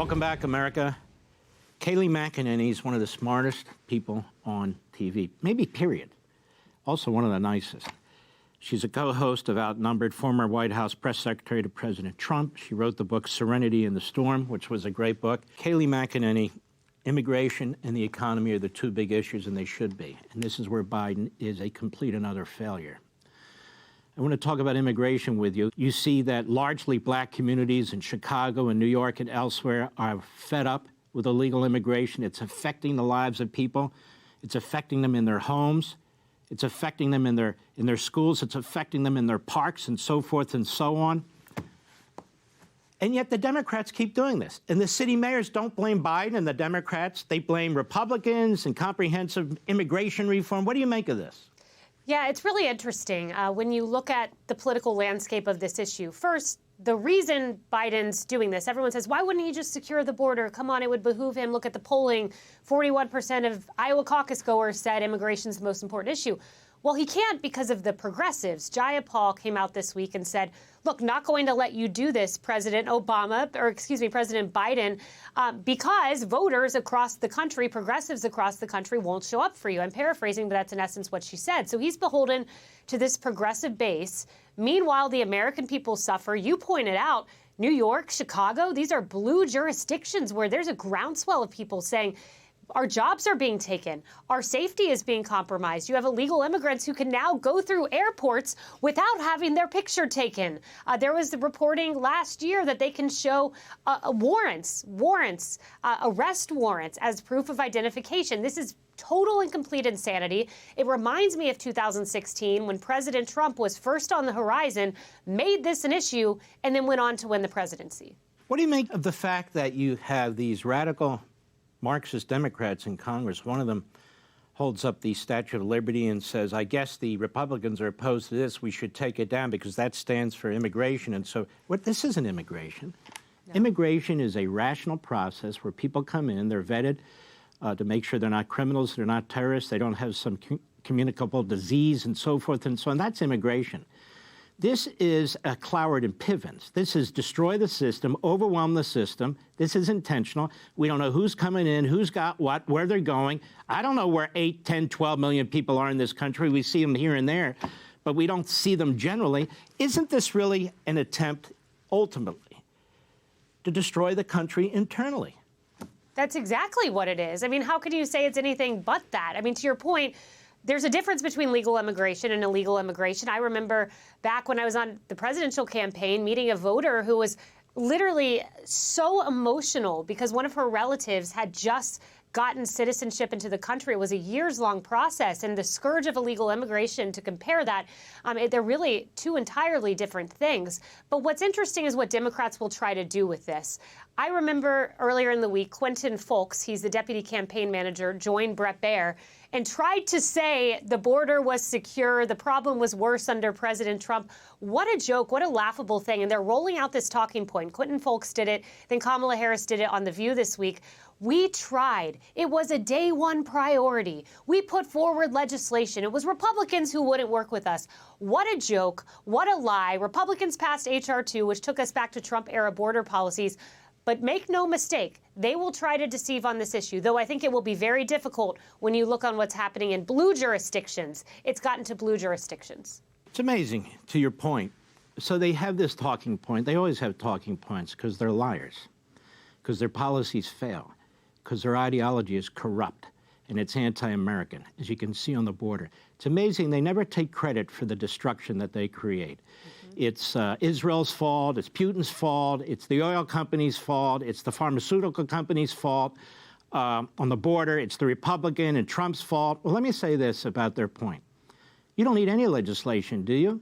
Welcome back, America. Kayleigh McEnany is one of the smartest people on TV, maybe period. Also one of the nicest. She's a co-host of Outnumbered, former White House press secretary to President Trump. She wrote the book Serenity in the Storm, which was a great book. Kayleigh McEnany, immigration and the economy are the two big issues, and they should be. And this is where Biden is a complete and utter failure. I want to talk about immigration with you. You see that largely black communities in Chicago and New York and elsewhere are fed up with illegal immigration. It's affecting the lives of people. It's affecting them in their homes. It's affecting them in their schools. It's affecting them in their parks and so forth and so on. And yet the Democrats keep doing this. And the city mayors don't blame Biden and the Democrats. They blame Republicans and comprehensive immigration reform. What do you make of this? Yeah, it's really interesting when you look at the political landscape of this issue. First, the reason Biden's doing this, everyone says, why wouldn't he just secure the border? Come on, it would behoove him. Look at the polling. 41% of Iowa caucus goers said immigration is the most important issue. Well, he can't because of the progressives. Jayapal came out this week and said, look, not going to let you do this, President Biden, because voters across the country, progressives across the country won't show up for you. I'm paraphrasing, but that's in essence what she said. So he's beholden to this progressive base. Meanwhile, the American people suffer. You pointed out New York, Chicago, these are blue jurisdictions where there's a groundswell of people saying, our jobs are being taken. Our safety is being compromised. You have illegal immigrants who can now go through airports without having their picture taken. There was the reporting last year that they can show arrest warrants as proof of identification. This is total and complete insanity. It reminds me of 2016 when President Trump was first on the horizon, made this an issue, and then went on to win the presidency. What do you make of the fact that you have these radical Marxist Democrats in Congress? One of them holds up the Statue of Liberty and says, I guess the Republicans are opposed to this. We should take it down because that stands for immigration. And so this isn't immigration. No. Immigration is a rational process where people come in, they're vetted to make sure they're not criminals, they're not terrorists, they don't have some communicable disease and so forth and so on. That's immigration. This is a Cloward and Pivens. This is destroy the system, overwhelm the system. This is intentional. We don't know who's coming in, who's got what, where they're going. I don't know where 8, 10, 12 million people are in this country. We see them here and there, but we don't see them generally. Isn't this really an attempt, ultimately, to destroy the country internally? That's exactly what it is. I mean, how could you say it's anything but that? I mean, to your point, there's a difference between legal immigration and illegal immigration. I remember back when I was on the presidential campaign meeting a voter who was literally so emotional because one of her relatives had just gotten citizenship into the country. It was a years-long process, and the scourge of illegal immigration, to compare that, they're really two entirely different things. But what's interesting is what Democrats will try to do with this. I remember earlier in the week, Quentin Fulks, he's the deputy campaign manager, joined Bret Baier and tried to say the border was secure, the problem was worse under President Trump. What a joke, what a laughable thing. And they're rolling out this talking point. Quentin Fulks did it, then Kamala Harris did it on The View this week. We tried. It was a day one priority. We put forward legislation. It was Republicans who wouldn't work with us. What a joke. What a lie. Republicans passed H.R. 2, which took us back to Trump-era border policies. But make no mistake, they will try to deceive on this issue, though I think it will be very difficult when you look on what's happening in blue jurisdictions. It's gotten to blue jurisdictions. It's amazing, to your point. So they have this talking point. They always have talking points because they're liars, because their policies fail, because their ideology is corrupt and it's anti-American, as you can see on the border. It's amazing they never take credit for the destruction that they create. It's Israel's fault, it's Putin's fault, it's the oil company's fault, it's the pharmaceutical company's fault. On the border, it's the Republican and Trump's fault. Well, let me say this about their point. You don't need any legislation, do you?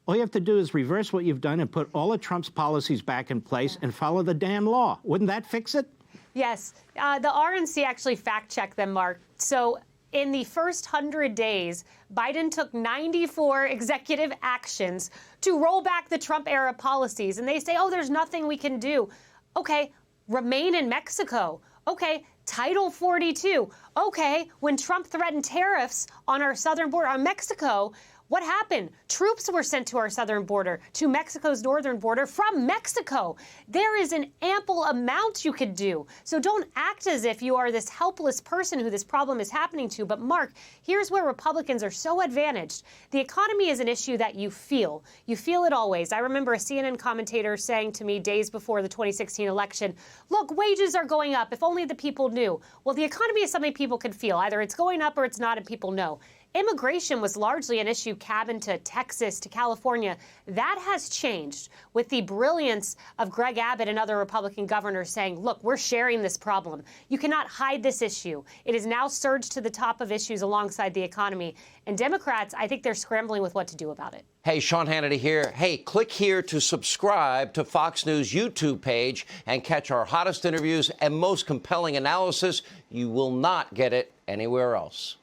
All you have to do is reverse what you've done and put all of Trump's policies back in place and follow the damn law. Wouldn't that fix it? Yes. The RNC actually fact-checked them, Mark. So in the first 100 days, Biden took 94 executive actions to roll back the Trump-era policies. And they say, oh, there's nothing we can do. Okay, remain in Mexico. Okay, Title 42. Okay, when Trump threatened tariffs on our southern border, on Mexico, What happened? Troops were sent to our southern border, to Mexico's northern border from Mexico. There is an ample amount you could do. So don't act as if you are this helpless person who this problem is happening to. But Mark, here's where Republicans are so advantaged. The economy is an issue that you feel. You feel it always. I remember a CNN commentator saying to me days before the 2016 election, look, wages are going up. If only the people knew. Well, the economy is something people can feel. Either it's going up or it's not, and people know. Immigration was largely an issue cabin to Texas, to California. That has changed with the brilliance of Greg Abbott and other Republican governors saying, look, we're sharing this problem. You cannot hide this issue. It is now surged to the top of issues alongside the economy. And Democrats, I think they're scrambling with what to do about it. Hey, Sean Hannity here. Hey, click here to subscribe to Fox News YouTube page and catch our hottest interviews and most compelling analysis. You will not get it anywhere else.